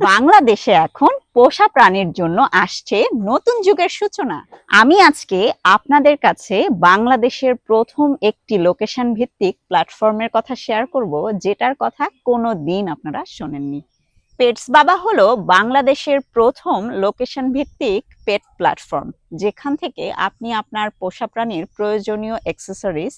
বাংলাদেশে এখন পোষা প্রাণীর জন্য আসছে নতুন যুগের সূচনা। আমি আজকে আপনাদের কাছে বাংলাদেশের প্রথম একটি লোকেশন ভিত্তিক প্ল্যাটফর্মের কথা শেয়ার করব, যেটার কথা কোনোদিন আপনারা শোনেননি। পেটস বাবা হলো বাংলাদেশের প্রথম লোকেশন ভিত্তিক পেট প্ল্যাটফর্ম, যেখান থেকে আপনি আপনার পোষা প্রাণীর প্রয়োজনীয় অ্যাক্সেসরিজ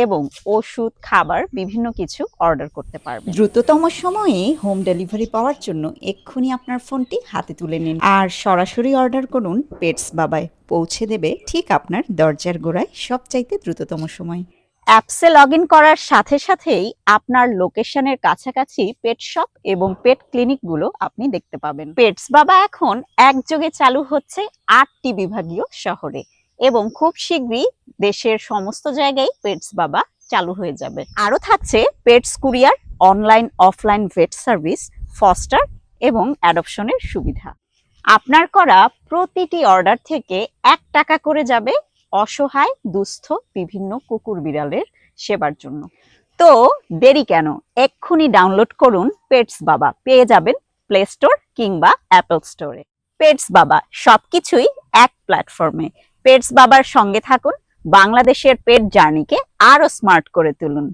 এবং ওষুধ, খাবার বিভিন্ন কিছু অর্ডার করতে পারবেন। দ্রুততম সময়ে হোম ডেলিভারি পাওয়ার জন্য এক্ষুনি আপনার ফোনটি হাতে তুলে নিন আর সরাসরি অর্ডার করুন। পেটস বাবায় পৌঁছে দেবে ঠিক আপনার দরজার গোড়ায়, সবচাইতে দ্রুততম সময়। অ্যাপসে লগ ইন করার সাথে সাথেই আপনার লোকেশনের কাছাকাছি পেট শপ এবং পেট ক্লিনিকগুলো আপনি দেখতে পাবেন। পেটস বাবা এখন একযোগে চালু হচ্ছে 8টি বিভাগীয় শহরে এবং খুব শীঘ্রই দেশের সমস্ত জায়গায় পেটস বাবা চালু হয়ে যাবে। আরও থাকছে পেটস কুরিয়ার, অনলাইন অফলাইন ভেট সার্ভিস, ফস্টার এবং অ্যাডপশনের সুবিধা। আপনার করা প্রতিটি অর্ডার থেকে 1 টাকা করে যাবে অসহায় দুস্থ বিভিন্ন কুকুর বিড়ালের সেবার জন্য। তো দেরি কেন, এক্ষুনি ডাউনলোড করুন পেটস বাবা। পেয়ে যাবেন প্লে স্টোর কিংবা অ্যাপল স্টোরে। পেটস বাবা, সবকিছুই এক প্ল্যাটফর্মে। পেটস বাবার সঙ্গে থাকুন, বাংলাদেশের পেট জার্নিকে আরো স্মার্ট করে তুলুন।